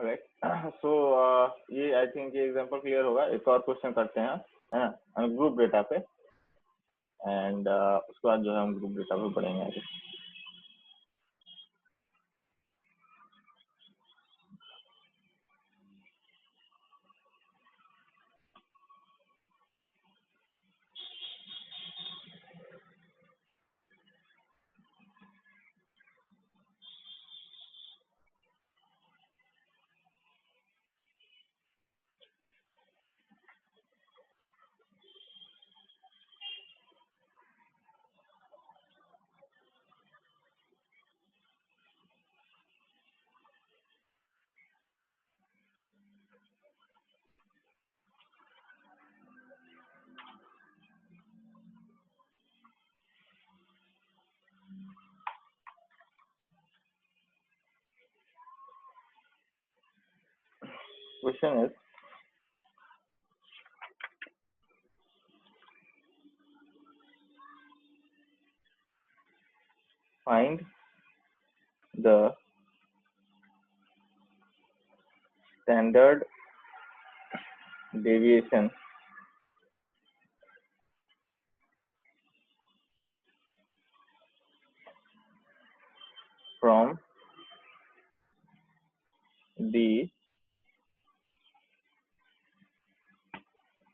Right. सो ये I think ये example clear होगा। एक और क्वेश्चन करते हैं, है ना, हम ग्रुप डेटा पे, एंड उसके बाद जो है हम ग्रुप डेटा पे पढ़ेंगे आगे। Question is, find the standard deviation from the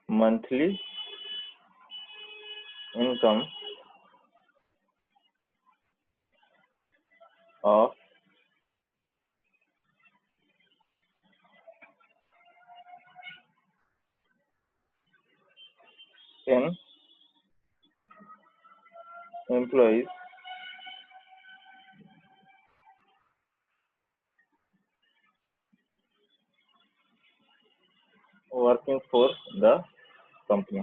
monthly income of ten employees working for the company।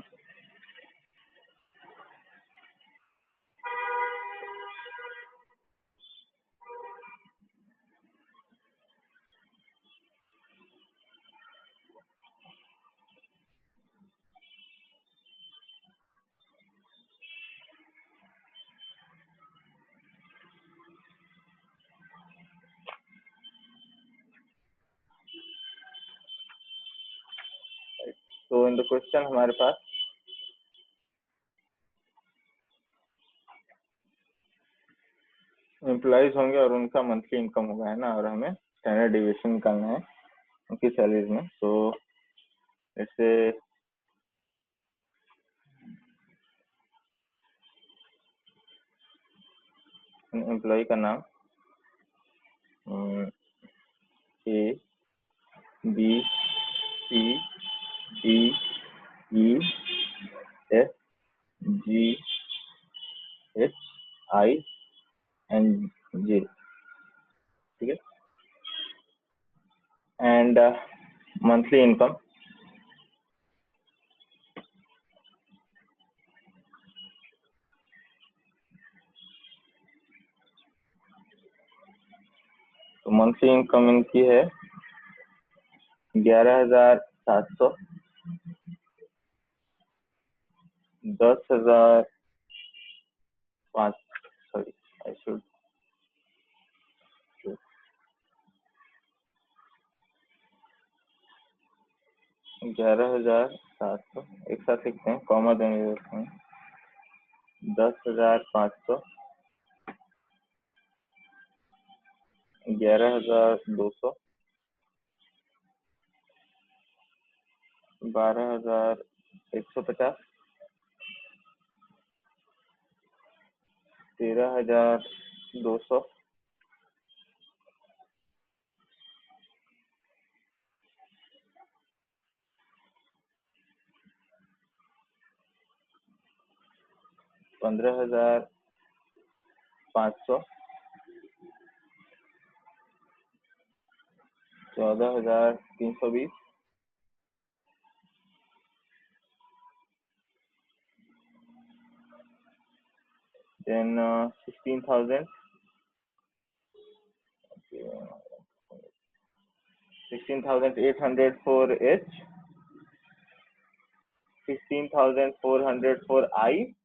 तो इन द क्वेश्चन हमारे पास एम्प्लॉइज होंगे और उनका मंथली इनकम होगा, है ना, और हमें स्टैंडर्ड डिविएशन निकालना है उनकी सैलरीज में। तो इससे एम्प्लॉय का नाम A B C D E F G H I N J, ठीक है। एंड मंथली इनकम तो मंथली इनकम इनकी है 11,700, 10,005, सॉरी आई शुड 11,700 एक साथ लिखते हैं, कॉमा देंगे उसमें 10,500, 11,200, 12,150, 13,200, 15,500, 14,320, then 16,000, 16,800 for H, 16,400 for I,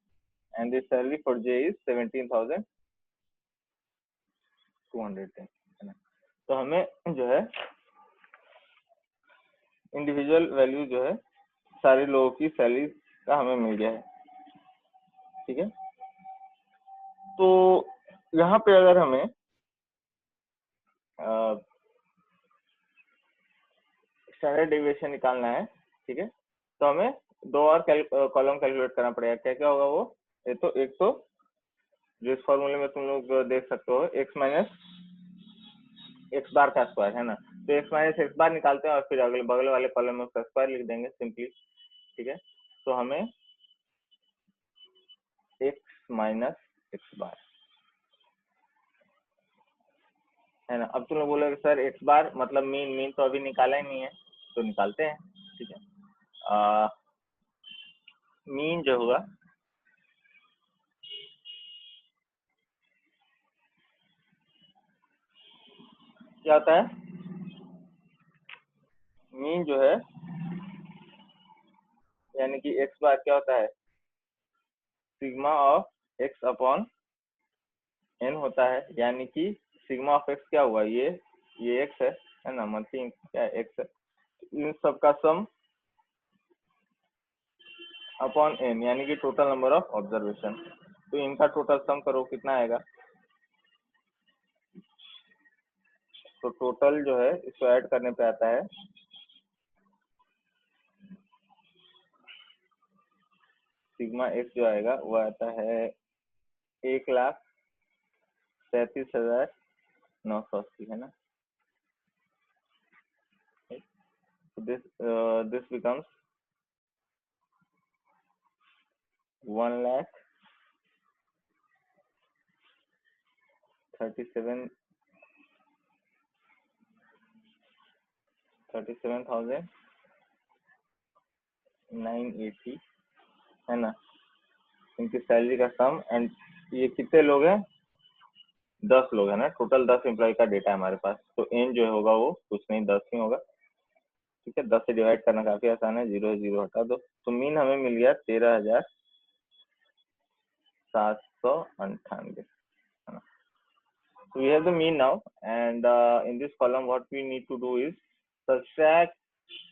and the salary for J is 17,210, है ना। तो हमें जो है इंडिविजुअल वैल्यू जो है सारे लोगों की सैलरी का हमें मिल गया है। ठीक है, तो यहाँ पे अगर हमें स्टैंडर्ड डेविएशन निकालना है, ठीक है, तो हमें दो और कॉलम कैलकुलेट करना पड़ेगा। क्या क्या होगा वो? एक तो जो इस फॉर्मूले में तुम लोग देख सकते हो, एक्स माइनस एक्स बार का स्क्वायर है ना, तो एक्स माइनस एक्स बार निकालते हैं और फिर अगले बगल वाले कॉलम में उसका स्क्वायर लिख देंगे सिंपली। ठीक है, तो हमें एक्स माइनस एक्स बार है ना। अब तुम लोग बोलोगे सर एक्स बार मतलब मीन तो अभी निकाला ही नहीं है, तो निकालते हैं। ठीक है, मीन जो होगा क्या होता है? मीन जो है यानी कि एक्स बार क्या होता है? Sigma of x upon n होता है, यानी कि सिग्मा ऑफ एक्स क्या हुआ? ये एक्स है ना, मंथली क्या एक्स है, इन सब का सम अपॉन एन यानी कि टोटल नंबर ऑफ ऑब्जर्वेशन। तो इनका टोटल सम करो कितना आएगा? तो टोटल जो है इसको ऐड करने पे आता है सिग्मा एक्स जो आएगा वो आता है 1,37,980 है ना। So this becomes 1,37,980 है ना, इनकी सैलरी का सम। एंड ये कितने लोग हैं? 10 लोग है ना, टोटल 10 एम्प्लॉय का डेटा है हमारे पास। तो एन जो होगा वो कुछ नहीं 10 ही होगा। ठीक है, 10 से डिवाइड करना काफी आसान है, जीरो जीरो हटा दो, तो मीन हमें मिल गया 13,798 है ना। So we have the mean now, and in this column what we need to do is subtract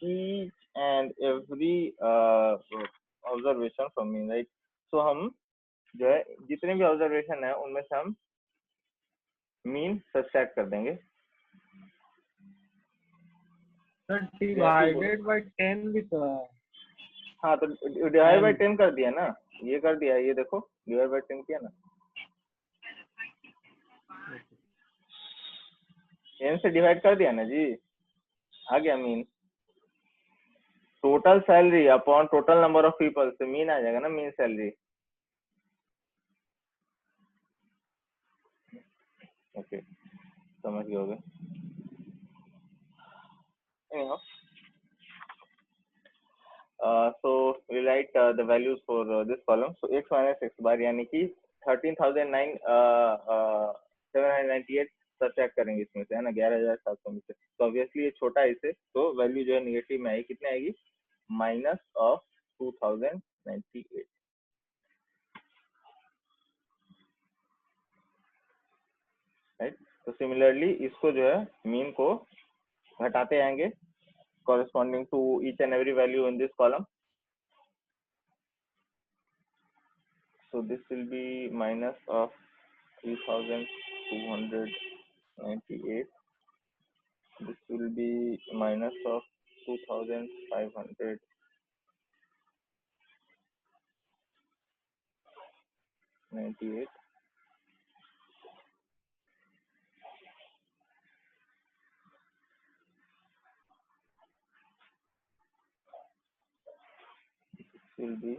each and every observation from mean, right? So हम जो है जितने भी ऑब्जर्वेशन है उनमें से हम मीन सब्सट्रैक्ट कर देंगे। सर डिवाइडेड बाय 10 भी तो है। हाँ, तो डिवाइड बाय 10 कर दिया ना, ये कर दिया, ये देखो डिवाइड बाय 10 किया ना, एन से डिवाइड कर दिया ना जी, आ गया mean. Total salary upon total number of people से मीन आ जाएगा ना, मीन सैलरी। ओके, समझ गए होगे। Anyhow, so we write the values for this column. So x minus x bar यानी कि 13,798 सब्ट्रैक्ट करेंगे इसमें से है ना, 11,700 में से। तो ऑब्वियसली ये छोटा है इससे, तो वैल्यू जो है निगेटिव में आएगी। कितने आएगी? Minus of 2098। राइट, तो सिमिलरली इसको जो है मीन को घटाते आएंगे corresponding to each and every value in this column. So this will be minus of 3,298. This will be minus of 2,598. This will be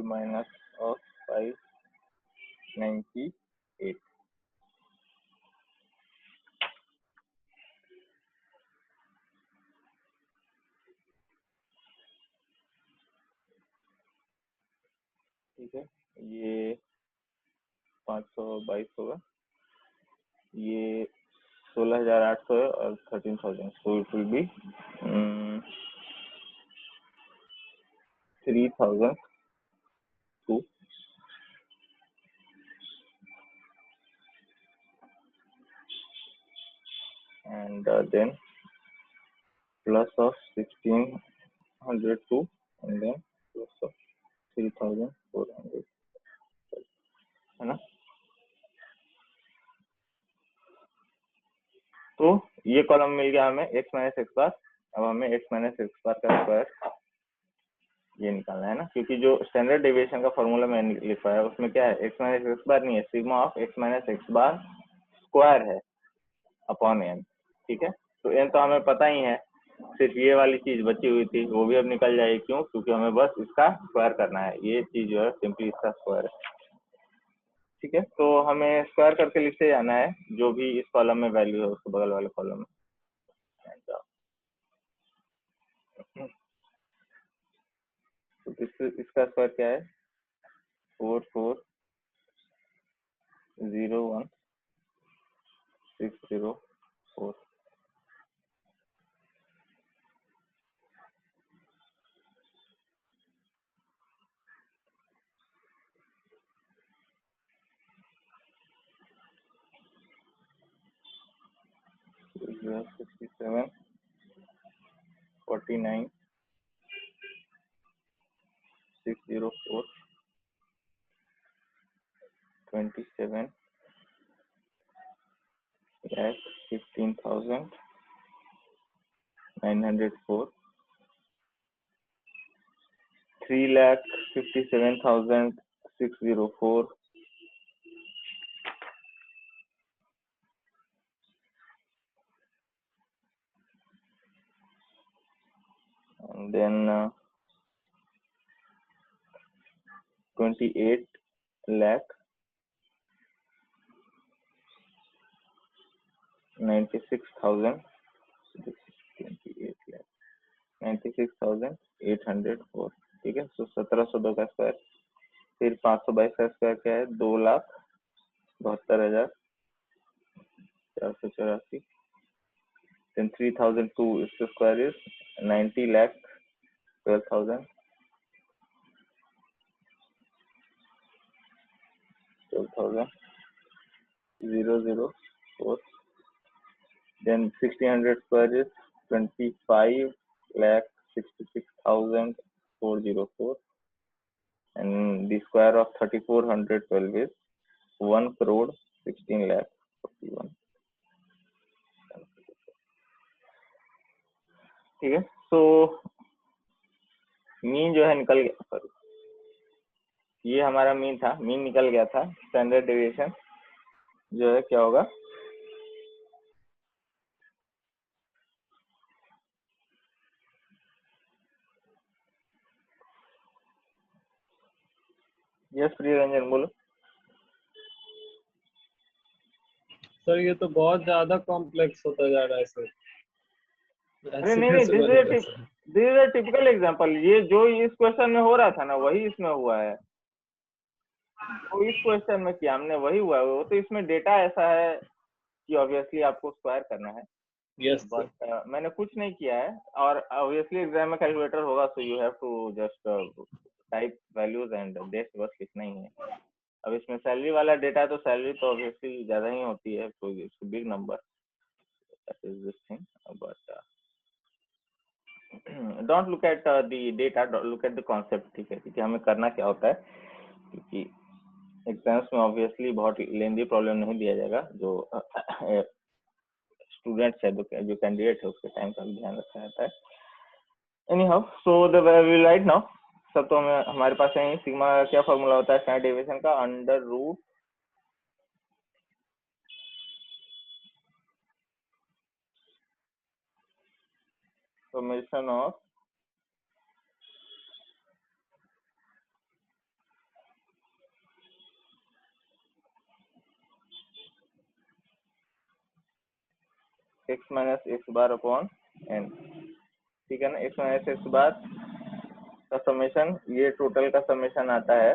minus of 598. ठीक है, ये 522 होगा, ये 16,800 है और 13,000, so it will be 3,002 and then plus of 1,602 and then plus of 3,400, है ना। तो ये कॉलम मिल गया हमें x माइनस एक्स बार। अब हमें x माइनस एक्स बार का स्क्वायर ये निकालना है ना, क्योंकि जो स्टैंडर्ड डेविएशन का फॉर्मूला मैंने लिखा है उसमें क्या है, x माइनस एक्स बार नहीं है, sigma of x minus x bar square है अपॉन n। ठीक है, तो n तो हमें पता ही है, सिर्फ ये वाली चीज बची हुई थी वो भी अब निकल जाएगी। क्यों? क्योंकि हमें बस इसका स्क्वायर करना है, ये चीज जो है सिंपली इसका स्क्वायर है। ठीक है, तो हमें स्क्वायर करके लिखते जाना है जो भी इस कॉलम में वैल्यू है उसको बगल वाले कॉलम में। तो इसका स्क्वायर क्या है, 4401,604। जो 67 49 604 27 lakh 15,904 3,57,604 and then 28 lakh 96,000 28 lakh 96,804। ठीक है, तो 1702 का स्क्वायर, फिर 522 का स्क्वायर क्या है, 2,72,484। then 3,002 is the square is 90 lakh 12,000 004। then 1,600 square is 25 lakh 66,404 and the square of 3,412 is 1 crore 16 lakh 41। ठीक है, तो मीन जो है निकल गया, सॉरी ये हमारा मीन था, मीन निकल गया था। स्टैंडर्ड डेविएशन जो है क्या होगा, यस प्रिय रंजन बोलो। सर ये तो बहुत ज्यादा कॉम्प्लेक्स होता जा रहा है सर। अरे नहीं नहीं, this is a typical example. ये जो इस क्वेश्चन में हो रहा था ना वही इसमें हुआ है, तो इस क्वेश्चन में किया हमने वही हुआ है। वो तो इसमें डेटा ऐसा है कि ऑब्वियसली आपको स्क्वायर करना है। यस बट मैंने कुछ नहीं किया है, और ऑब्वियसली एग्जाम में कैलकुलेटर होगा, so you have to just type values and देश बस लिखना ही है। अब इसमें सैलरी वाला डेटा है तो सैलरी तो ऑब्वियसली ज्यादा ही होती है, तो it's big number, that is this thing. But don't look at the data, look at the concept. ठीक है, क्योंकि हमें करना क्या होता है, क्योंकि एग्जाम्स में ऑब्वियसली बहुत लेंदी प्रॉब्लम नहीं दिया जाएगा। जो स्टूडेंट्स है, जो कैंडिडेट है, उसके टाइम का भी ध्यान रखा जाता है। Anyhow, so the we right now सब तो हमारे पास है। सिग्मा क्या फॉर्मूला होता है स्टैंडर्ड डेविएशन का, under root summation of x minus x bar upon n. ठीक है ना, एक्स माइनस एक्स बार का समेशन, ये टोटल का समेशन आता है,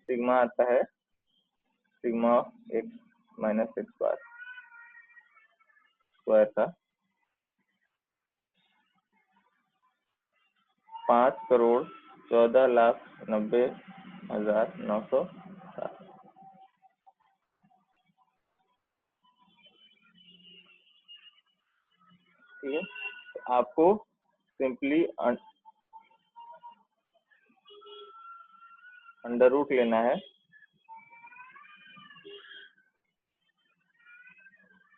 सिग्मा आता है sigma of x minus x bar. Square का 5,14,90,907। ठीक है, आपको सिंपली अंडर रूट लेना है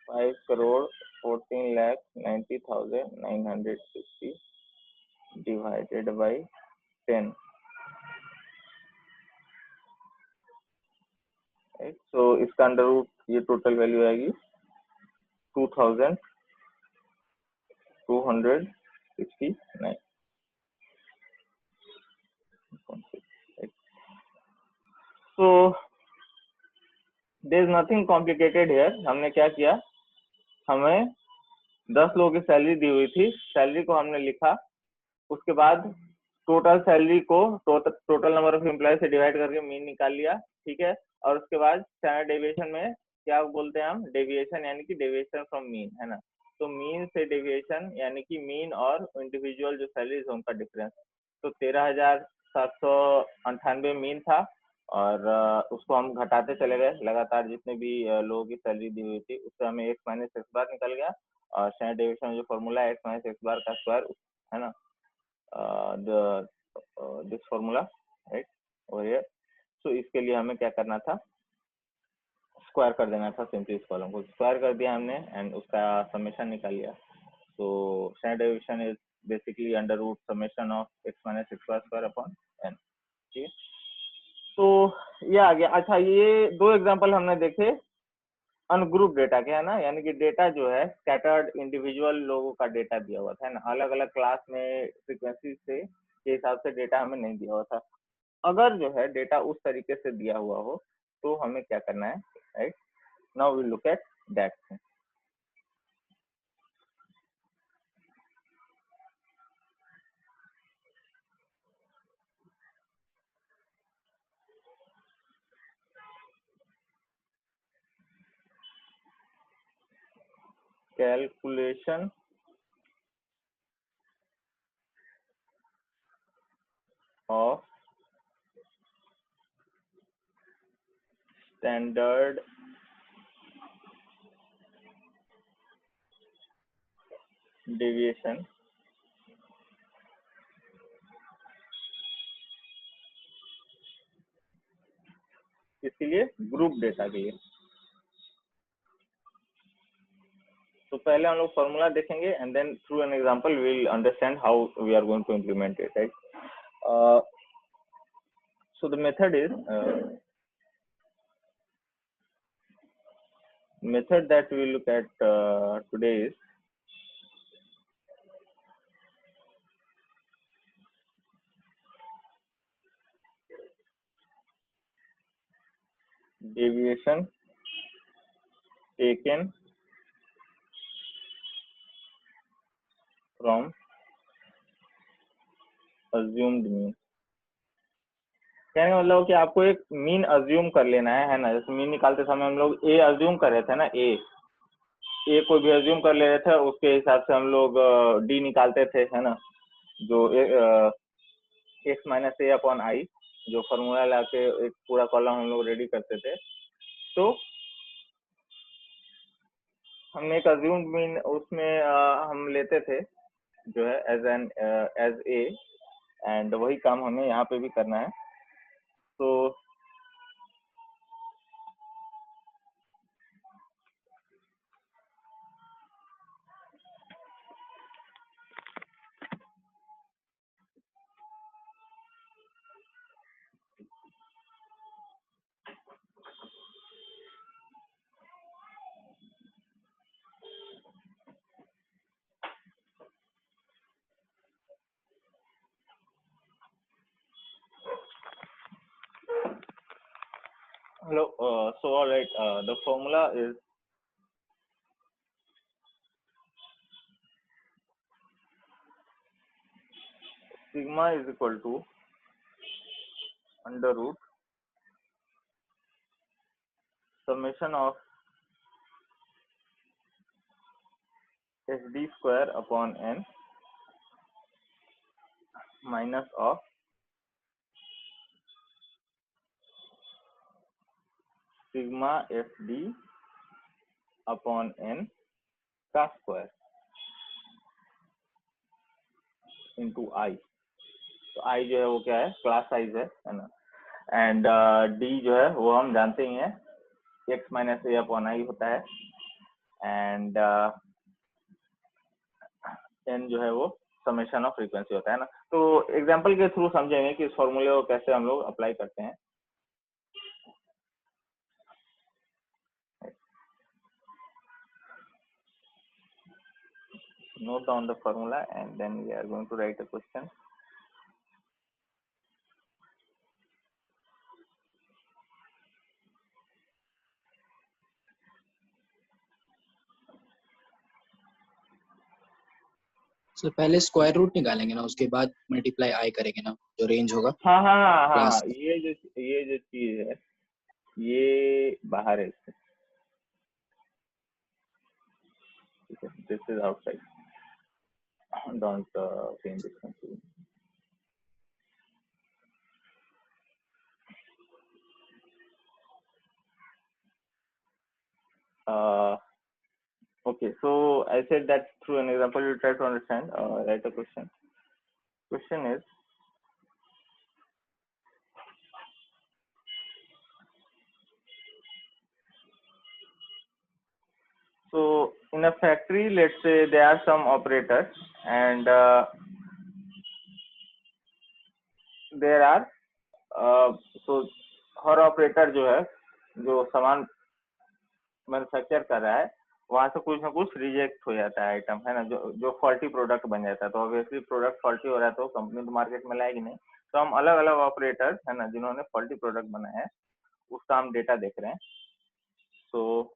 5,14,90,960 डिवाइडेड बाई 10। तो इसका अंडर रूट ये टोटल वैल्यू आएगी 2,269। तो there is nothing complicated here. हमने क्या किया, हमें 10 लोगों की सैलरी दी हुई थी, सैलरी को हमने लिखा, उसके बाद टोटल सैलरी को टोटल नंबर ऑफ एम्प्लॉय से डिवाइड करके मीन निकाल लिया। ठीक है, और उसके बाद स्टैंडर्ड डेविएशन में क्या बोलते हैं हम, डेविएशन यानी कि डेविएशन फ्रॉम मीन, है ना। तो मीन से डेविएशन यानी कि मीन और इंडिविजुअल जो सैलरीज है उनका डिफरेंस। तो 13,798 मीन था, और उसको हम घटाते चले गए लगातार, जितने भी लोगों की सैलरी दी हुई थी उससे हमें एक्स माइनस एक्स बार निकल गया। और स्टैंडर्ड डेविएशन जो फॉर्मूला है एक्स माइनस एक्स बार का स्क्वायर, है ना, this formula right over here. So इसके लिए हमें क्या करना था, स्क्वायर कर देना था, सिंपली इस कॉलम को स्क्वायर कर दिया हमने एंड उसका समेशन निकाल लिया। तो standard deviation is basically under root summation of x minus x bar square upon n. ठीक है, तो ये आ गया। अच्छा, ये दो एग्जांपल हमने देखे अनग्रुप डेटा के, है ना, यानी कि डेटा जो है स्कैटर्ड इंडिविजुअल लोगों का डेटा दिया हुआ था, है ना, अलग अलग क्लास में फ्रीक्वेंसी से के हिसाब से डेटा हमें नहीं दिया हुआ था। अगर जो है डेटा उस तरीके से दिया हुआ हो तो हमें क्या करना है, right. Now we look at that. Calculation of standard deviation इसलिए ग्रुप डेटा के लिए। तो पहले हम लोग फॉर्मूला देखेंगे and then through an example we will understand how we are going to implement it, right. So the method is method that we look at today is deviation taken from assumed mean। कहने का मतलब कि आपको एक mean assume कर लेना है ना। जैसे मीन निकालते समय हम लोग ए अज्यूम कर रहे थे ना, ए को भी अज्यूम कर ले रहे थे, उसके हिसाब से हम लोग डी निकालते थे, है ना, जो एक्स माइनस ए अपॉन आई जो फॉर्मूला ला के एक पूरा कॉलम हम लोग रेडी करते थे। तो हमने एक अज्यूम्ड मीन उसमें हम लेते थे जो है एज ए, एंड वही काम हमें यहाँ पे भी करना है। तो hello, so all right, the formula is sigma is equal to under root summation of HD square upon n minus of sigma FD upon n का स्क्वायर इंटू आई। तो आई जो है वो क्या है, क्लास साइज है ना। एंड डी जो है वो हम जानते ही हैं, एक्स माइनस ए अपॉन आई होता है। एंड एन जो है वो समेशन ऑफ फ्रीक्वेंसी होता है ना। तो एग्जांपल के थ्रू समझेंगे कि इस फॉर्मूले को कैसे हम लोग अप्लाई करते हैं। Note down the formula and then we are going to write a question. Sir पहले स्क्वायर रूट निकालेंगे ना, उसके बाद मल्टीप्लाई आई करेंगे ना, जो रेंज होगा। हाँ हाँ हाँ हाँ, क्लास ये जो चीज है ये बाहर है इससे, ठीक है, this is outside, don't change this. Okay, so I said that through an example you try to understand. Write a question. Question is, so in a factory, let's say there are some operators and there are so her operator जो है जो सामान manufacture कर रहा है वहां से कुछ ना कुछ रिजेक्ट हो जाता है आइटम, है ना, जो फॉल्टी प्रोडक्ट बन जाता है। तो ऑब्वियसली प्रोडक्ट फॉल्टी हो रहा है तो कंपनी तो मार्केट में लाएगी नहीं। तो हम अलग अलग ऑपरेटर है ना जिन्होंने फॉल्टी प्रोडक्ट बनाया है उसका हम डेटा देख रहे हैं। तो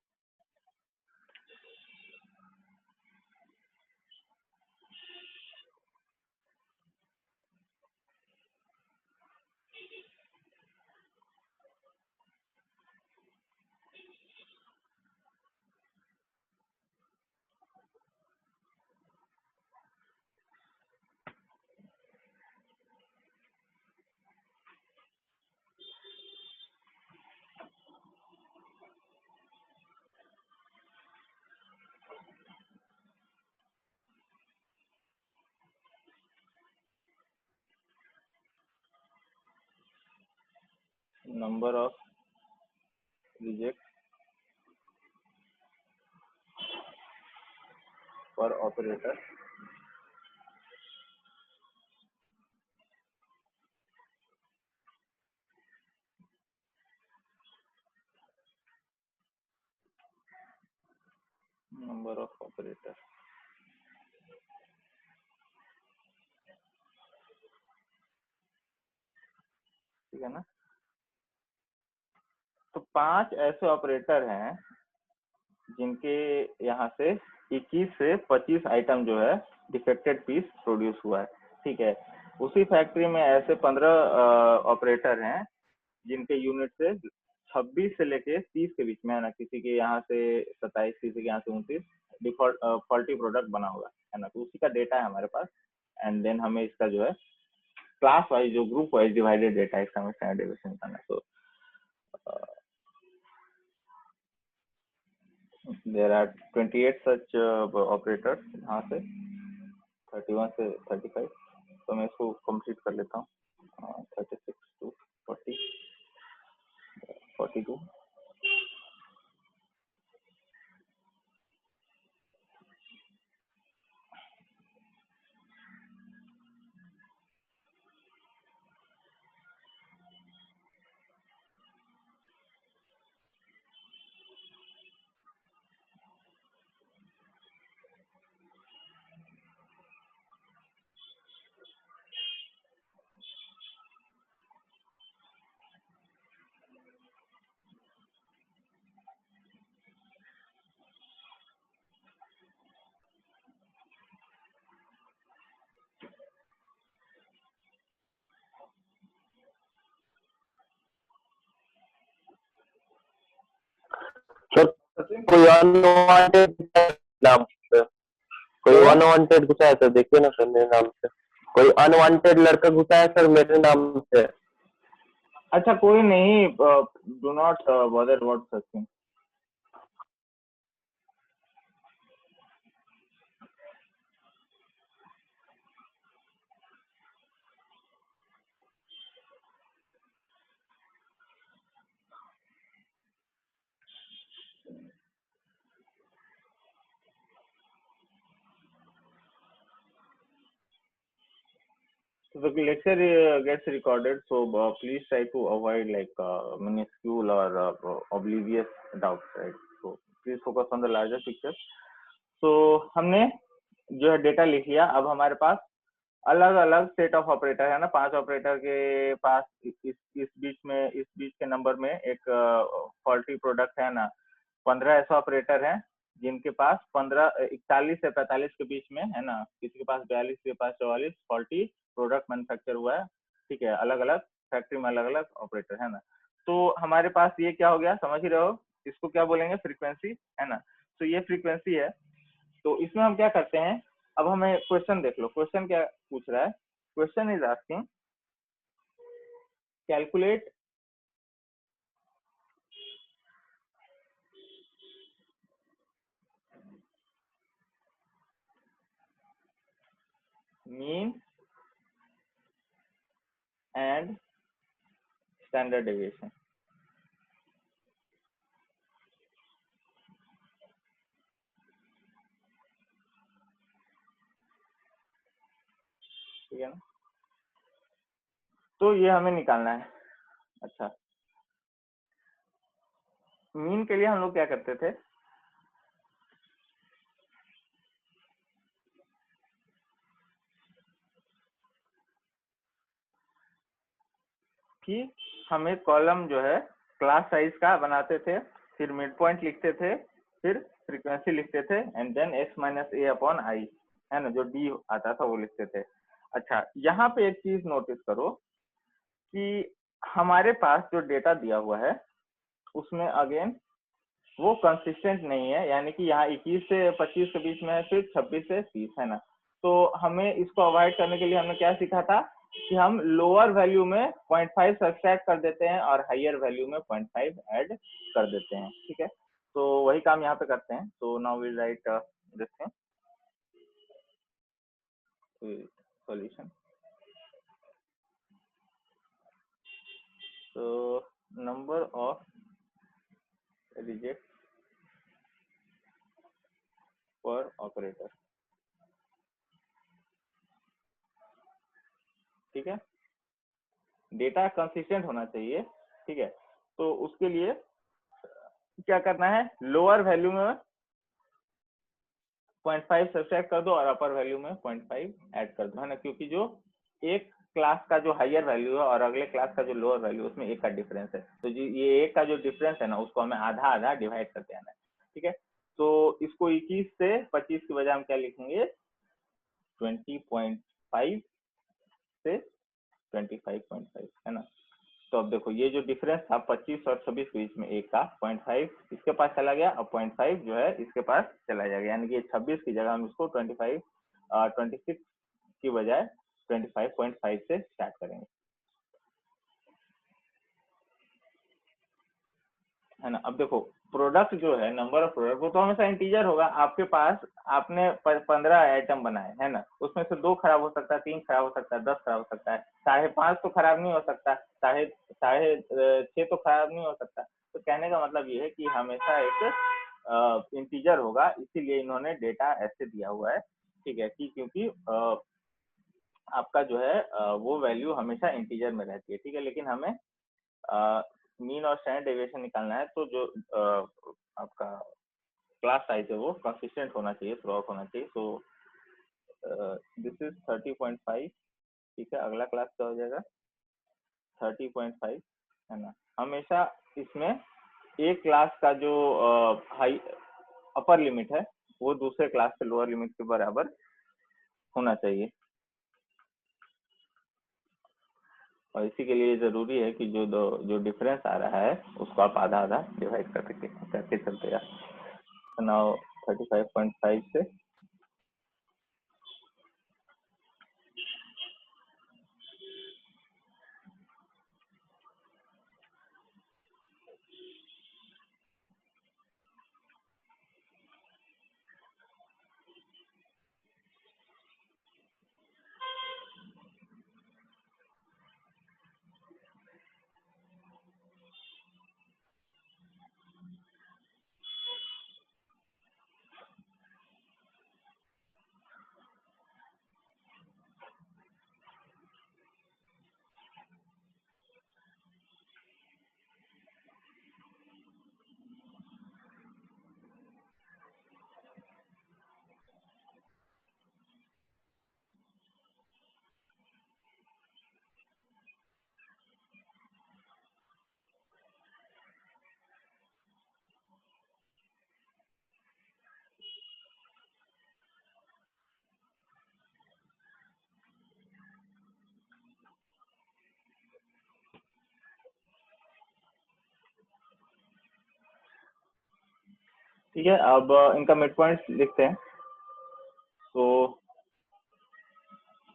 number of rejects per operator number of operator, ठीक है ना। तो 5 ऐसे ऑपरेटर हैं जिनके यहाँ से 21 से 25 आइटम जो है डिफेक्टेड पीस प्रोड्यूस हुआ है, ठीक है। उसी फैक्ट्री में ऐसे 15 ऑपरेटर हैं जिनके यूनिट से 26 से लेके 30 के बीच में, है ना, किसी के यहाँ से 27, किसी के यहाँ से 29 डिफॉल्ट फॉल्टी प्रोडक्ट बना हुआ है ना। तो उसी का डेटा है हमारे पास। एंड देन हमें इसका जो है क्लास वाइज जो ग्रुप वाइज डिवाइडेड डेटा है इसका हमें स्टैंडर्ड डेविएशन करना है। तो there are 28 such operators यहाँ से 31 से 35। तो मैं इसको कंप्लीट कर लेता हूँ। 36 to 40 42। So, कोई और कोई अनवांटेड घुसा है सर, देखिए ना सर मेरे नाम से, कोई अनवांटेड लड़का घुसा है सर मेरे नाम से। अच्छा कोई नहीं, do not bother about such thing. So the lecture gets recorded, so please try to avoid like minuscule or oblivious doubts, right? So please focus on the larger picture. So हमने जो है data लिख लिया। अब हमारे पास अलग अलग set of operator है ना, 5 ऑपरेटर के पास इस बीच के नंबर में एक फॉल्टी प्रोडक्ट है ना, 15 ऐसा ऑपरेटर है जिनके पास 41 से 45 के बीच में है ना, किसी के पास 42, किसी के पास 44 फॉल्टी प्रोडक्ट मैन्युफैक्चर हुआ है, ठीक है, अलग अलग फैक्ट्री में अलग अलग ऑपरेटर है ना। तो हमारे पास ये क्या हो गया, समझ ही रहे हो, इसको क्या बोलेंगे, फ्रीक्वेंसी है ना। तो ये फ्रीक्वेंसी है। तो इसमें हम क्या करते हैं, अब हमें क्वेश्चन देख लो, क्वेश्चन क्या पूछ रहा है, question is asking calculate mean and standard deviation. ठीक है ना, तो ये हमें निकालना है। अच्छा, मीन के लिए हम लोग क्या करते थे कि हम एक कॉलम जो है क्लास साइज का बनाते थे, फिर मिड पॉइंट लिखते थे, फिर फ्रीक्वेंसी लिखते थे, and then x minus a upon i है ना, जो डी आता था वो लिखते थे। अच्छा, यहाँ पे एक चीज नोटिस करो कि हमारे पास जो डेटा दिया हुआ है उसमें अगेन वो कंसिस्टेंट नहीं है, यानी कि यहाँ 21 से 25 के बीच में है, फिर 26 से 30 है ना। तो हमें इसको अवॉइड करने के लिए हमने क्या सीखा था कि हम लोअर वैल्यू में 0.5 सब्सट्रैक्ट कर देते हैं और हायर वैल्यू में 0.5 ऐड कर देते हैं, ठीक है। तो वही काम यहाँ पे करते हैं। तो now we write this thing solution. So number of rejects per operator, ठीक है, डेटा कंसिस्टेंट होना चाहिए, ठीक है। तो उसके लिए क्या करना है, लोअर वैल्यू में 0.5 सब्सट्रैक्ट कर दो और अपर वैल्यू में 0.5 ऐड कर दो, है ना, क्योंकि जो एक क्लास का जो हायर वैल्यू है और अगले क्लास का जो लोअर वैल्यू है उसमें एक का डिफरेंस है, तो जो ये एक का जो डिफरेंस है ना उसको हमें आधा आधा डिवाइड करते आना है, ठीक है। तो इसको 21 से 25 की बजाय हम क्या लिखेंगे, 20.5 से 25.5 है ना। तो अब देखो ये जो डिफरेंस था 25 और 26 के बीच में एक का 0.5 इसके पास चला गया, अब 0.5 जो है इसके पास चला जाएगा, यानी कि 26 की जगह हम इसको 26 की बजाय 25.5 से स्टार्ट करेंगे, है ना। अब देखो प्रोडक्ट जो है, नंबर ऑफ प्रोडक्ट वो तो हमेशा इंटीजर होगा। आपके पास आपने 15 आइटम बनाए है ना, उसमें से 2 खराब हो सकता है, 3 खराब हो सकता है, 10 खराब हो सकता है, 5.5 तो खराब नहीं हो सकता, 6.5 तो खराब नहीं हो सकता। तो कहने का मतलब ये है कि हमेशा एक इंटीजर होगा, इसीलिए इन्होंने डेटा ऐसे दिया हुआ है, ठीक है, कि क्योंकि आपका जो है वो वैल्यू हमेशा इंटीजर में रहती है, ठीक है। लेकिन हमें मीन और स्टैंडर्ड डेविएशन निकालना है, तो जो आपका क्लास साइज है वो कंसिस्टेंट होना चाहिए, थ्रू आउट होना चाहिए। तो दिस इज 30.5, ठीक है। अगला क्लास क्या हो जाएगा, 30.5 है ना। हमेशा इसमें एक क्लास का जो हाई अपर लिमिट है वो दूसरे क्लास के लोअर लिमिट के बराबर होना चाहिए, और इसी के लिए जरूरी है कि जो डिफरेंस आ रहा है उसको आप आधा आधा डिवाइड करके चलते हैं। नाउ 35.5 से ठीक है, अब इनका मिड पॉइंट लिखते हैं। तो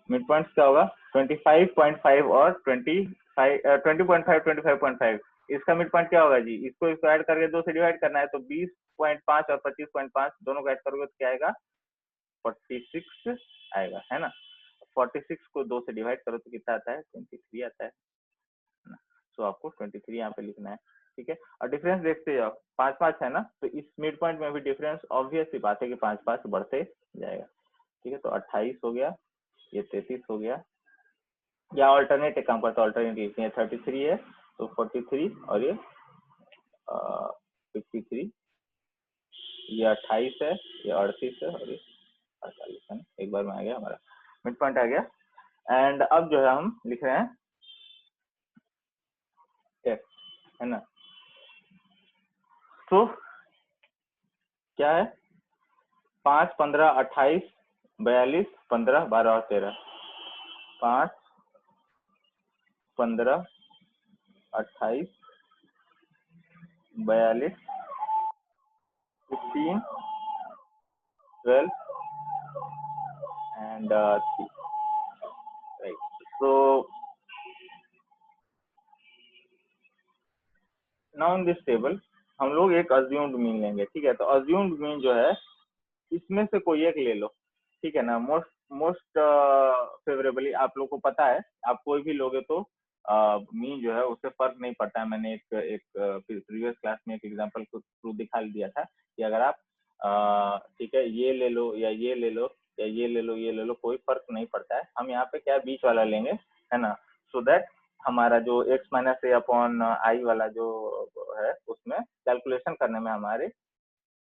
मिड पॉइंट क्या होगा 25.5 और 20.5 25.5। इसका मिड पॉइंट क्या होगा जी, इसको ऐड करके 2 से डिवाइड करना है, तो 20.5 और 25.5 दोनों को ऐड करोगे तो क्या आएगा 46 आएगा, है ना। 46 को 2 से डिवाइड करो तो कितना आता है 23 आता है ना। तो आपको 23 यहाँ पे लिखना है, ठीक है। और डिफरेंस देखते जाओ, 5-5 है ना, तो इस मिड पॉइंट में भी डिफरेंस ऑब्वियस सी बात है कि 5-5 बढ़ते जाएगा, ठीक है। तो 28 हो गया, ये 33 हो गया, या ऑल्टरनेट एक काम करते ऑल्टरनेट लिखते हैं, 33 है तो 43 और ये 53, ये 28 है, ये 38 है और ये 48 है ना। एक बार में आ गया हमारा मिड पॉइंट आ गया। एंड अब जो है हम लिख रहे हैं f, है ना। तो क्या है 5, 15, 28, 42, 15, 12 और 13, 5, 15, 28, 42, 15, 12 and 3, right. So now in this table हम लोग एक अज्यूम्ड मीन लेंगे, ठीक है। तो अज्यूम्ड मीन जो है इसमें से कोई एक ले लो, ठीक है ना। मोस्ट फेवरेबली आप लोग को पता है, आप कोई भी लोगे तो मीन जो है उससे फर्क नहीं पड़ता है। मैंने एक प्रीवियस क्लास में एक एग्जांपल को थ्रू दिखा दिया था कि अगर आप ठीक है ये ले लो या ये ले लो या ये ले लो ये ले लो, कोई फर्क नहीं पड़ता है। हम यहाँ पे क्या बीच वाला लेंगे, है ना, सो दैट हमारा जो x माइनस ए अपॉन आई वाला जो है उसमें कैलकुलेशन करने में हमारे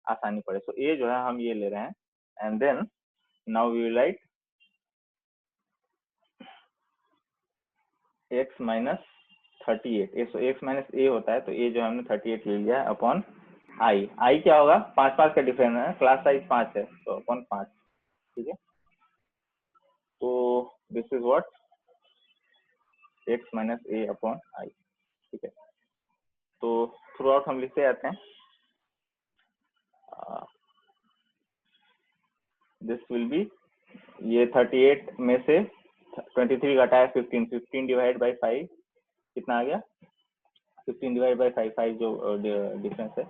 आसानी पड़े। सो ये जो है हम ये ले रहे हैं and then now we write x minus 38। So x minus a होता है, तो ये जो हमने 38 ले लिया है अपॉन आई। आई क्या होगा 5-5 का डिफरेंस है, क्लास साइज 5 है तो अपॉन 5, ठीक है। तो this is what x minus a upon आई, ठीक है। तो थ्रू आउट हम लिखते जाते हैं, दिस विल बी, ये 38 में से 23 घटा है 15 डिवाइड बाई 5 कितना आ गया 15 डिवाइड बाई 5 जो डिफरेंस है।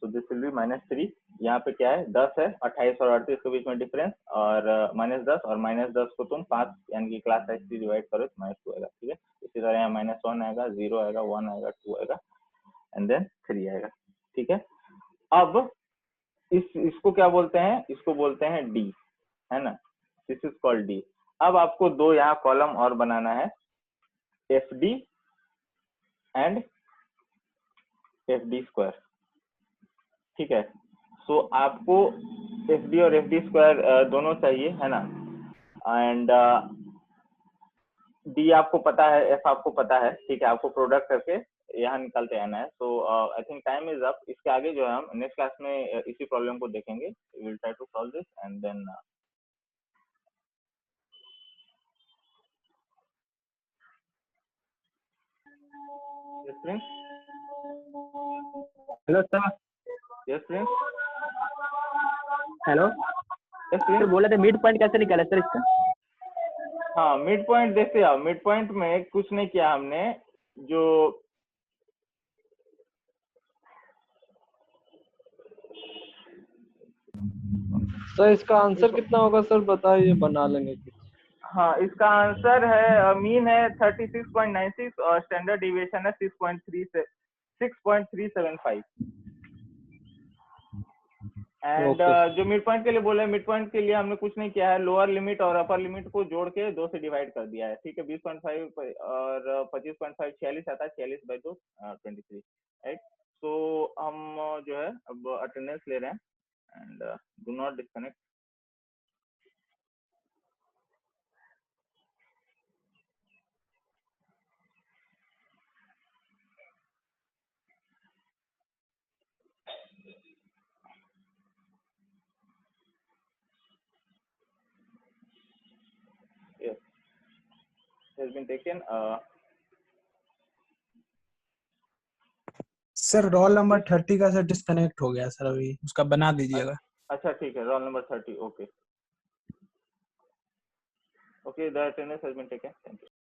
तो दिस विल बी -3। यहाँ पे क्या है 10 है, 28 और 38 के बीच में डिफरेंस, और -10 और -10 को तुम 5 यानी कि क्लास साइज 3 डिवाइड करो तो -2 आएगा, ठीक है। इसी तरह यहाँ -1 आएगा, 0 आएगा, 1 आएगा, 2 आएगा एंड देन 3 आएगा, ठीक है। अब इसको क्या बोलते हैं, इसको बोलते हैं डी, है ना। This is called D. अब आपको दो यहाँ कॉलम और बनाना है, F D and F D square, ठीक है। सो आपको एफ डी और एफ डी स्क्वायर दोनों चाहिए, है ना। एंड डी आपको पता है, एफ आपको पता है, ठीक है। आपको प्रोडक्ट करके यहाँ निकालते आना है। So I think time is up. इसके आगे जो है हम नेक्स्ट क्लास में इसी प्रॉब्लम को देखेंगे। We will try to solve this and then hello sir. Yes Prince. Hello yes sir, Prince. बोले थे मिड पॉइंट कैसे निकाला सर इसका? हाँ मिड पॉइंट देखते आओ। मिड पॉइंट में कुछ नहीं किया हमने, जो सर इसका आंसर कितना होगा सर बताइए, बना लेंगे कुछ। हाँ इसका आंसर है मीन है 36.96 और स्टैंडर्ड डिविएशन है 6.375। एंड जो मिड पॉइंट के लिए बोले, मिड पॉइंट के लिए हमने कुछ नहीं किया है, लोअर लिमिट और अपर लिमिट को जोड़ के 2 से डिवाइड कर दिया है, ठीक है। 20.5 और 25.5 46 आता है, 46 बाई 2 23, राइट। तो हम जो है अब अटेंडेंस ले रहे हैं and do not disconnect. Yes, has been taken. Sir role number 30 का सर डिस्कनेक्ट हो गया सर, अभी उसका बना दीजिएगा। अच्छा ठीक है, roll number 30, okay okay, the attendance has been taken, thank you.